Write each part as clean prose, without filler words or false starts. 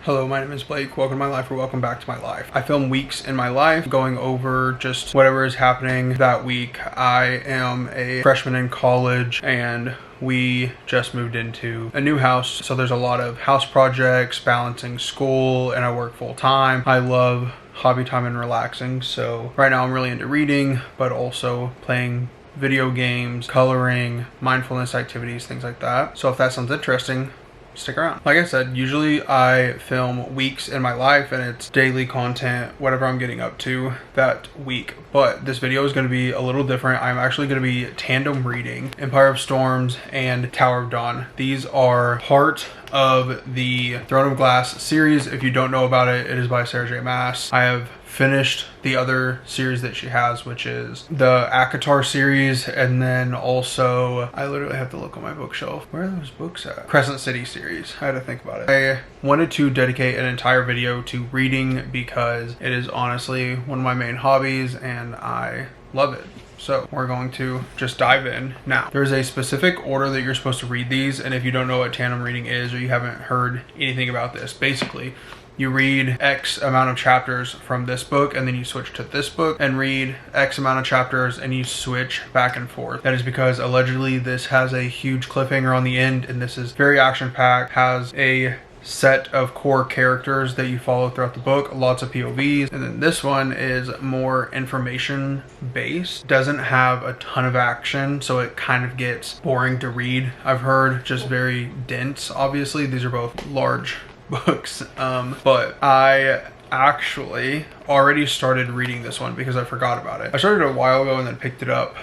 Hello, my name is Blake. Welcome to my life, or welcome back to my life. I film weeks in my life, going over just whatever is happening that week. I am a freshman in college and we just moved into a new house. So there's a lot of house projects, balancing school, and I work full time. I love hobby time and relaxing. So right now I'm really into reading, but also playing video games, coloring, mindfulness activities, things like that. So if that sounds interesting, stick around. Like I said, usually I film weeks in my life and it's daily content, whatever I'm getting up to that week. But this video is going to be a little different. I'm actually going to be tandem reading Empire of Storms and Tower of Dawn. These are part of the Throne of Glass series. If you don't know about it, it is by Sarah J. Maas. I have finished the other series that she has, which is the ACOTAR series, and then also I literally have to look on my bookshelf. Where are those books at? Crescent City series. I had to think about it. I wanted to dedicate an entire video to reading because it is honestly one of my main hobbies and I love it. So we're going to just dive in now. There's a specific order that you're supposed to read these, and if you don't know what tandem reading is or you haven't heard anything about this, basically you read X amount of chapters from this book and then you switch to this book and read X amount of chapters and you switch back and forth. That is because allegedly this has a huge cliffhanger on the end, and this is very action-packed, has a set of core characters that you follow throughout the book, lots of POVs, and then this one is more information based, doesn't have a ton of action, so it kind of gets boring to read. I've heard just very dense. Obviously these are both large books, but I actually already started reading this one because I forgot about it. I started a while ago and then picked it up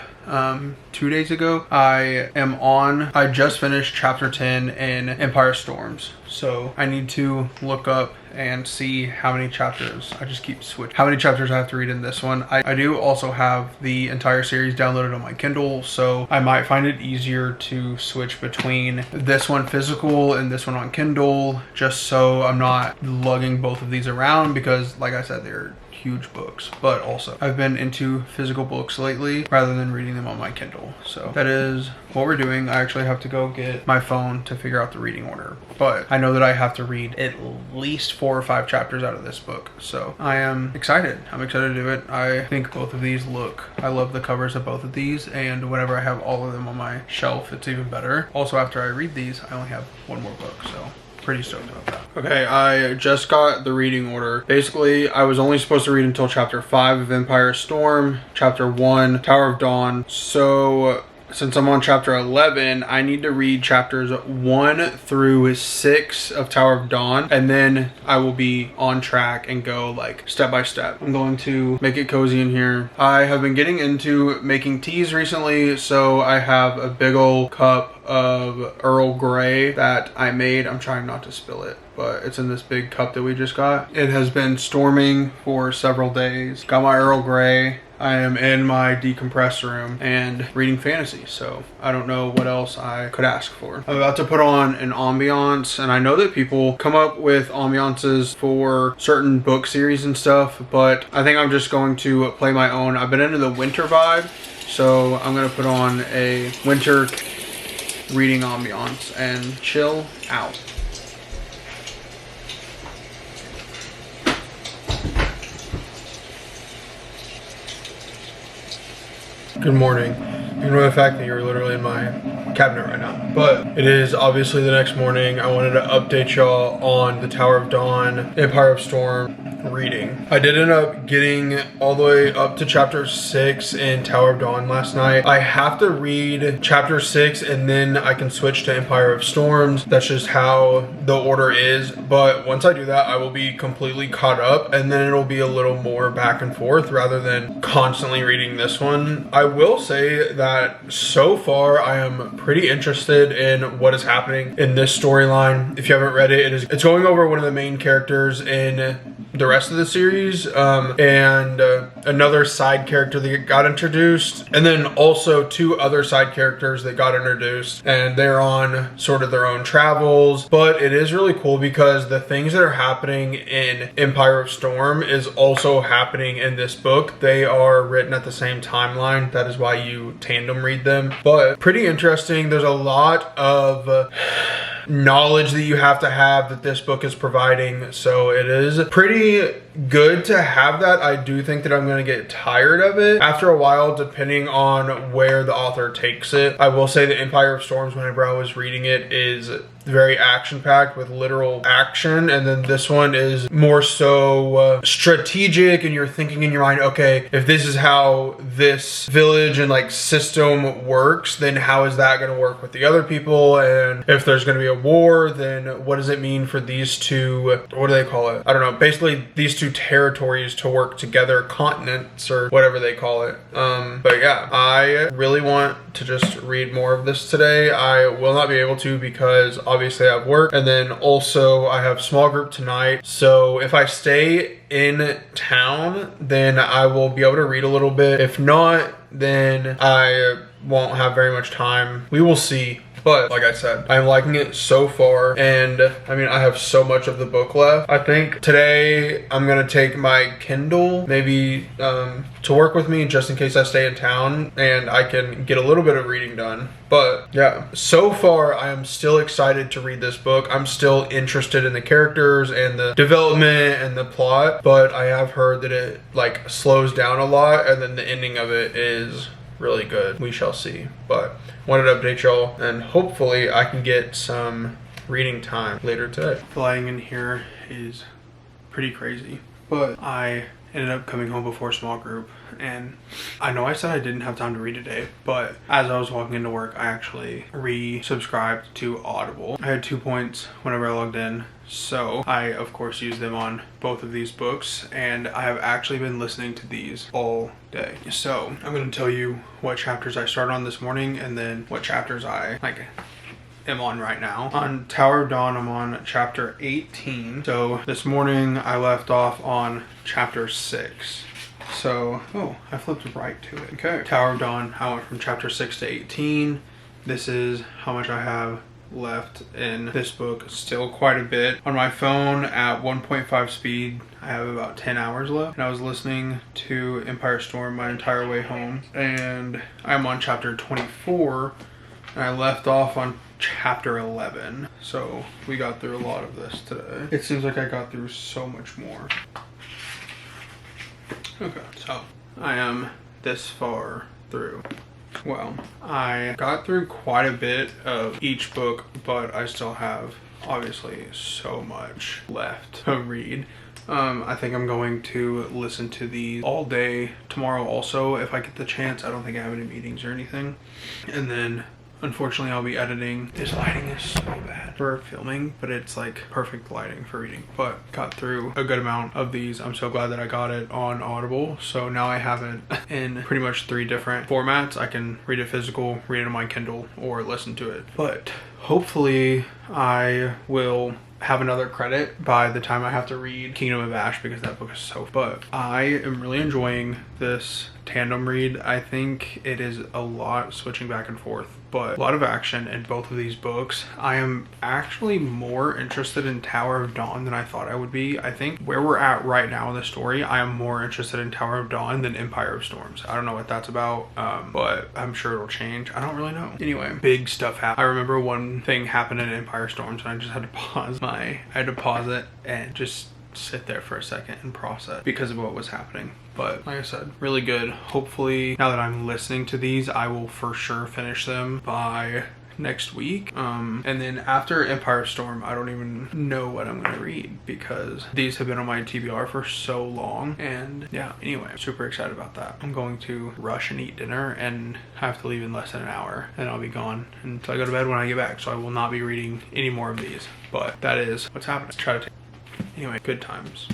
2 days ago. I just finished chapter 10 in Empire Storms, so I need to look up and see how many chapters, I just keep switching, how many chapters I have to read in this one. I do also have the entire series downloaded on my Kindle, so I might find it easier to switch between this one physical and this one on Kindle, just so I'm not lugging both of these around, because like I said, they're huge books. But also I've been into physical books lately rather than reading them on my Kindle, so that is what we're doing. I actually have to go get my phone to figure out the reading order, but I know that I have to read at least 4 or 5 chapters out of this book, so I am excited. I'm excited to do it. I think both of these I love the covers of both of these, and whenever I have all of them on my shelf, it's even better. Also, after I read these, I only have one more book, so pretty stoked about that. Okay, I just got the reading order. Basically, I was only supposed to read until chapter 5 of Empire Storm, chapter 1, Tower of Dawn. So since I'm on chapter 11, I need to read chapters 1 through 6 of Tower of Dawn, and then I will be on track and go like step by step. I'm going to make it cozy in here. I have been getting into making teas recently, so I have a big old cup of Earl Grey that I made. I'm trying not to spill it, but it's in this big cup that we just got. It has been storming for several days. Got my Earl Grey. I am in my decompress room and reading fantasy, so I don't know what else I could ask for. I'm about to put on an ambiance, and I know that people come up with ambiances for certain book series and stuff, but I think I'm just going to play my own. I've been into the winter vibe, so I'm gonna put on a winter reading ambiance and chill out. Good morning. Ignore the fact that you're literally in my cabinet right now. But it is obviously the next morning. I wanted to update y'all on the Tower of Dawn, Empire of Storm reading. I did end up getting all the way up to chapter 6 in Tower of Dawn last night. I have to read chapter 6 and then I can switch to Empire of Storms. That's just how the order is. But once I do that, I will be completely caught up, and then it'll be a little more back and forth rather than constantly reading this one. I will say that so far I am pretty interested in what is happening in this storyline. If you haven't read it, it's going over one of the main characters in the rest of the series, and another side character that got introduced, and then also 2 other side characters that got introduced, and they're on sort of their own travels. But it is really cool because the things that are happening in Empire of Storm is also happening in this book. They are written at the same timeline. That is why you tandem read them. But pretty interesting. There's a lot of knowledge that you have to have that this book is providing. So it is pretty good to have that. I do think that I'm going to get tired of it after a while, depending on where the author takes it. I will say that Empire of Storms, whenever I was reading it, is very action-packed with literal action, and then this one is more so strategic, and you're thinking in your mind, okay, if this is how this village and like system works, then how is that going to work with the other people? And if there's going to be a war, then what does it mean for these two, what do they call it? I don't know, basically these two territories to work together, continents or whatever they call it. But yeah, I really want to just read more of this today. I will not be able to because obviously I have work, and then also I have small group tonight. So if I stay in town, then I will be able to read a little bit. If not, then I won't have very much time. We will see. But like I said, I'm liking it so far, and I mean, I have so much of the book left. I think today I'm gonna take my Kindle maybe to work with me just in case I stay in town and I can get a little bit of reading done. But yeah, so far I am still excited to read this book. I'm still interested in the characters and the development and the plot, but I have heard that it like slows down a lot, and then the ending of it is really good. We shall see. But wanted to update y'all, and hopefully I can get some reading time later today. Flying in here is pretty crazy, but I ended up coming home before small group, and I know I said I didn't have time to read today, but as I was walking into work, I actually resubscribed to Audible. I had 2 points whenever I logged in, so I of course used them on both of these books, and I have actually been listening to these all day. So I'm going to tell you what chapters I started on this morning, and then what chapters I am on right now. On Tower of Dawn, I'm on chapter 18. So this morning I left off on chapter 6. So, oh, I flipped right to it. Okay. Tower of Dawn, I went from chapter 6 to 18. This is how much I have left in this book. Still quite a bit. On my phone at 1.5 speed, I have about 10 hours left. And I was listening to Empire Storm my entire way home. And I'm on chapter 24. And I left off on chapter 11. So we got through a lot of this today. It seems like I got through so much more. Okay, so I am this far through. Well, I got through quite a bit of each book, but I still have obviously so much left to read. I think I'm going to listen to these all day tomorrow also if I get the chance. I don't think I have any meetings or anything. And then unfortunately I'll be editing. This lighting is so bad for filming, but it's like perfect lighting for reading. But got through a good amount of these. I'm so glad that I got it on Audible. So now I have it in pretty much 3 different formats. I can read it physical, read it on my Kindle, or listen to it. But hopefully I will have another credit by the time I have to read Kingdom of Ash, because that book is so, but I am really enjoying this tandem read. I think it is a lot switching back and forth, but a lot of action in both of these books. I am actually more interested in Tower of Dawn than I thought I would be. I think where we're at right now in the story, I am more interested in Tower of Dawn than Empire of Storms. I don't know what that's about, but I'm sure it'll change. I don't really know. Anyway, big stuff happened. I remember one thing happened in Empire Storms, and I just had to pause it and just sit there for a second and process because of what was happening. But like I said, really good. Hopefully now that I'm listening to these, I will for sure finish them by next week. And then after Empire Storm, I don't even know what I'm gonna read because these have been on my TBR for so long. And yeah, anyway, super excited about that. I'm going to rush and eat dinner and have to leave in less than an hour, and I'll be gone until I go to bed when I get back. So I will not be reading any more of these, but that is what's happening. Try to take anyway, good times.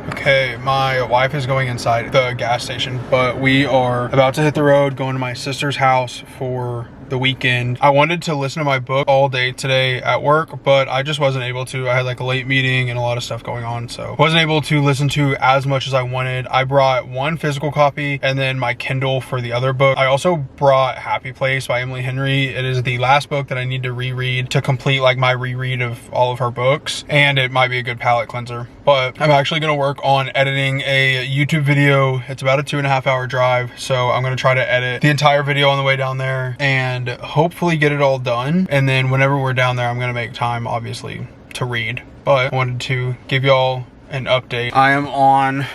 Okay, my wife is going inside the gas station, but we are about to hit the road, going to my sister's house for the weekend. I wanted to listen to my book all day today at work, but I just wasn't able to. I had like a late meeting and a lot of stuff going on, so wasn't able to listen to as much as I wanted. I brought one physical copy and then my Kindle for the other book. I also brought Happy Place by Emily Henry. It is the last book that I need to reread to complete like my reread of all of her books, and it might be a good palate cleanser. But I'm actually gonna work on editing a YouTube video. It's about a 2.5 hour drive, so I'm gonna try to edit the entire video on the way down there and hopefully get it all done. And then whenever we're down there, I'm gonna make time, obviously, to read. But I wanted to give y'all an update. I am on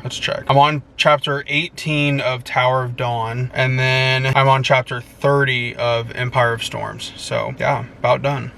let's check. I'm on chapter 18 of Tower of Dawn, and then I'm on chapter 30 of Empire of Storms. So yeah, about done.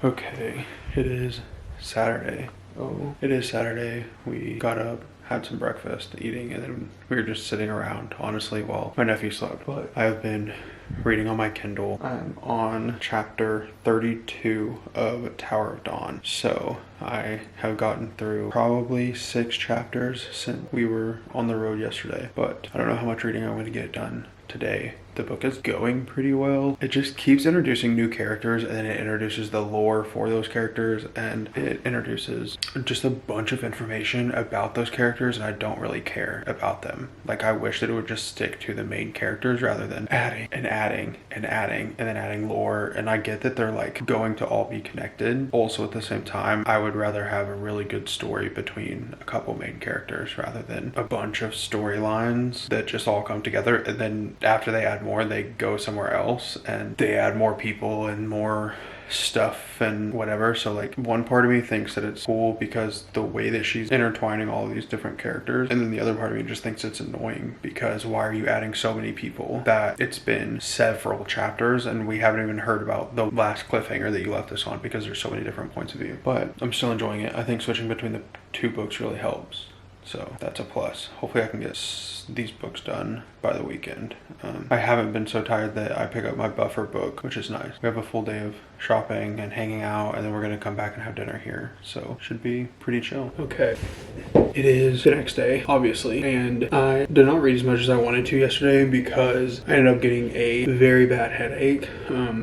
Okay, it is Saturday. Oh, it is Saturday. We got up, had some breakfast, eating, and then we were just sitting around, honestly, while my nephew slept. But I have been reading on my Kindle. I'm on chapter 32 of Tower of Dawn. So I have gotten through probably 6 chapters since we were on the road yesterday. But I don't know how much reading I'm going to get done today. The book is going pretty well. It just keeps introducing new characters, and then it introduces the lore for those characters, and it introduces just a bunch of information about those characters, and I don't really care about them. Like, I wish that it would just stick to the main characters rather than adding and adding and adding and then adding lore. And I get that they're like going to all be connected. Also, at the same time, I would rather have a really good story between a couple main characters rather than a bunch of storylines that just all come together, and then after they add more, they go somewhere else and they add more people and more stuff and whatever. So like, one part of me thinks that it's cool because the way that she's intertwining all of these different characters, and then the other part of me just thinks it's annoying because why are you adding so many people that it's been several chapters and we haven't even heard about the last cliffhanger that you left us on because there's so many different points of view. But I'm still enjoying it. I think switching between the 2 books really helps. So that's a plus. Hopefully I can get these books done by the weekend. I haven't been so tired that I pick up my buffer book, which is nice. We have a full day of shopping and hanging out, and then we're gonna come back and have dinner here. So should be pretty chill. Okay, it is the next day, obviously, and I did not read as much as I wanted to yesterday because I ended up getting a very bad headache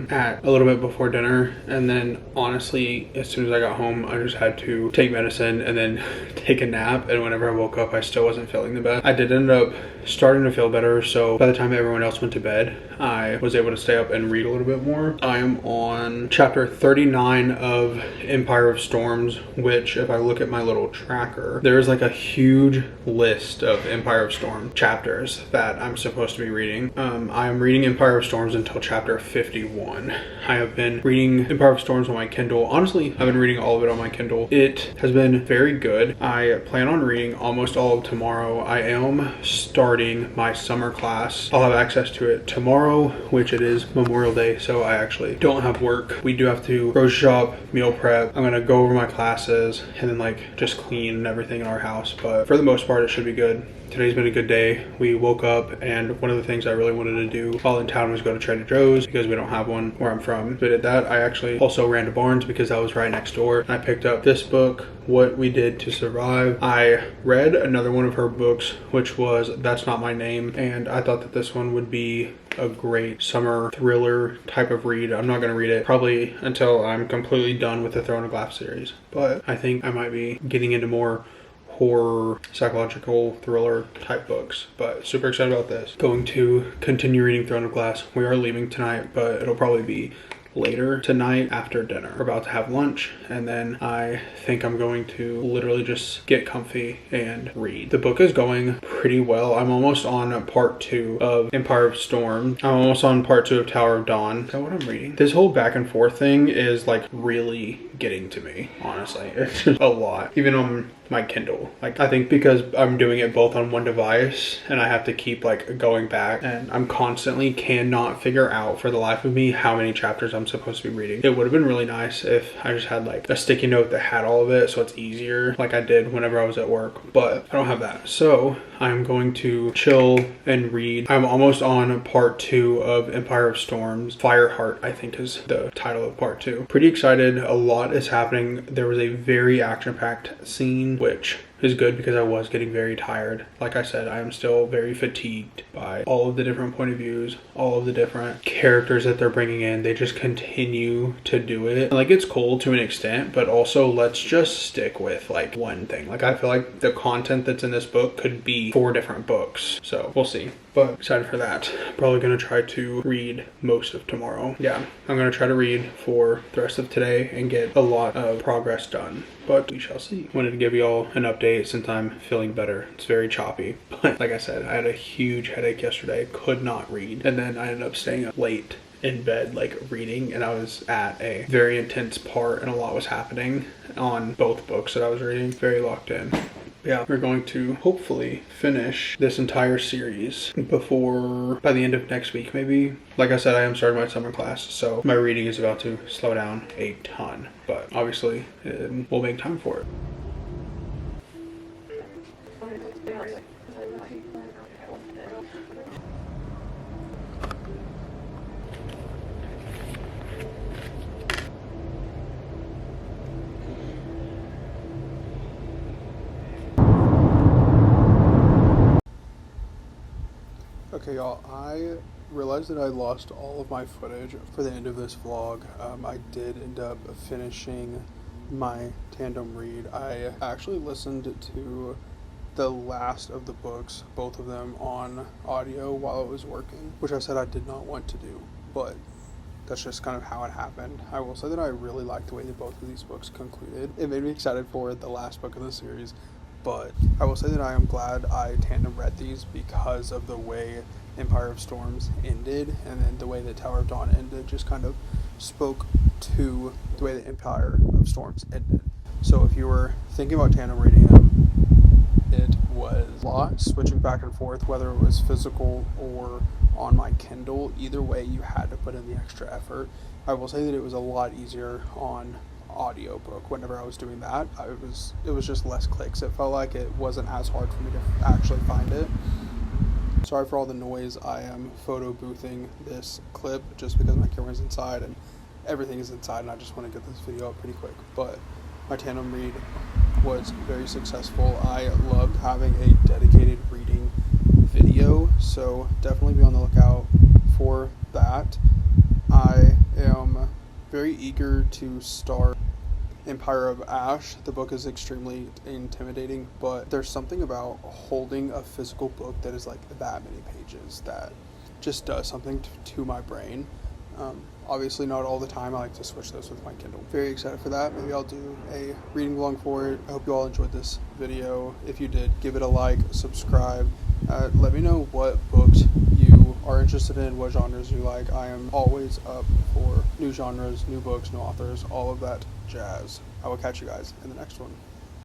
at a little bit before dinner. And then honestly, as soon as I got home, I just had to take medicine and then take a nap. And whenever I woke up, I still wasn't feeling the best. I did end up starting to feel better, so by the time everyone else went to bed, I was able to stay up and read a little bit more. I am on chapter 39 of Empire of Storms, which if I look at my little tracker, there's like a huge list of Empire of Storm chapters that I'm supposed to be reading. I am reading Empire of Storms until chapter 51. I have been reading Empire of Storms on my Kindle. Honestly, I've been reading all of it on my Kindle. It has been very good. I plan on reading almost all of tomorrow. I am starting my summer class. I'll have access to it tomorrow, which it is Memorial Day, so I actually don't have work. We do have to grocery shop, meal prep. I'm gonna go over my classes and then like just clean and everything in our house, but for the most part it should be good. Today's been a good day. We woke up and one of the things I really wanted to do while in town was go to Trader Joe's because we don't have one where I'm from. So I did that. I actually also ran to Barnes because that was right next door. I picked up this book, What We Did to Survive. I read another one of her books, which was That's Not My Name, and I thought that this one would be a great summer thriller type of read. I'm not going to read it probably until I'm completely done with the Throne of Glass series, but I think I might be getting into more horror, psychological thriller type books, but super excited about this. Going to continue reading Throne of Glass. We are leaving tonight, but it'll probably be later tonight after dinner. We're about to have lunch, and then I think I'm going to literally just get comfy and read. The book is going pretty well. I'm almost on part 2 of Empire of Storm. I'm almost on part 2 of Tower of Dawn. Is that what I'm reading? This whole back and forth thing is like really getting to me, honestly. It's just a lot, even on my Kindle. Like, I think because I'm doing it both on one device and I have to keep like going back, and I'm constantly cannot figure out for the life of me how many chapters I'm supposed to be reading. It would have been really nice if I just had like a sticky note that had all of it so it's easier, like I did whenever I was at work, but I don't have that. So I'm going to chill and read. I'm almost on part 2 of Empire of Storms. Fireheart, I think, is the title of part 2. Pretty excited. A lot is happening. There was a very action-packed scene, which is good because I was getting very tired. Like I said, I am still very fatigued by all of the different point of views, all of the different characters that they're bringing in. They just continue to do it. Like, it's cool to an extent, but also let's just stick with like one thing. Like, I feel like the content that's in this book could be 4 different books. So we'll see. But excited for that. Probably gonna try to read most of tomorrow. Yeah, I'm gonna try to read for the rest of today and get a lot of progress done. But we shall see. Wanted to give you all an update since I'm feeling better. It's very choppy. But like I said, I had a huge headache yesterday. Could not read. And then I ended up staying up late in bed, like reading, and I was at a very intense part and a lot was happening on both books that I was reading. Very locked in. Yeah, we're going to hopefully finish this entire series by the end of next week, maybe. Like I said, I am starting my summer class, so my reading is about to slow down a ton, but obviously we'll make time for it. Okay, y'all, I realized that I lost all of my footage for the end of this vlog. I did end up finishing my Tandem read. I actually listened to the last of the books, both of them, on audio while I was working, which I said I did not want to do, but that's just kind of how it happened. I will say that I really liked the way that both of these books concluded. It made me excited for the last book of the series. But I will say that I am glad I tandem read these because of the way Empire of Storms ended, and then the way that Tower of Dawn ended just kind of spoke to the way that Empire of Storms ended. So if you were thinking about tandem reading them, it was a lot, switching back and forth, whether it was physical or on my Kindle. Either way, you had to put in the extra effort. I will say that it was a lot easier on audiobook. Whenever I was doing that, it was just less clicks. It felt like it wasn't as hard for me to actually find it. Sorry for all the noise. I am photo boothing this clip just because my camera's inside and everything is inside, and I just want to get this video up pretty quick. But my tandem read was very successful. I loved having a dedicated reading video, so definitely be on the lookout for that. I am very eager to start Empire of Ash. The book is extremely intimidating, but there's something about holding a physical book that is like that many pages that just does something to my brain. Obviously not all the time. I like to switch those with my Kindle. Very excited for that. Maybe I'll do a reading vlog for it. I hope you all enjoyed this video. If you did, give it a like, subscribe. Let me know what books you are interested in, what genres you like. I am always up for new genres, new books, new authors, all of that jazz. I will catch you guys in the next one.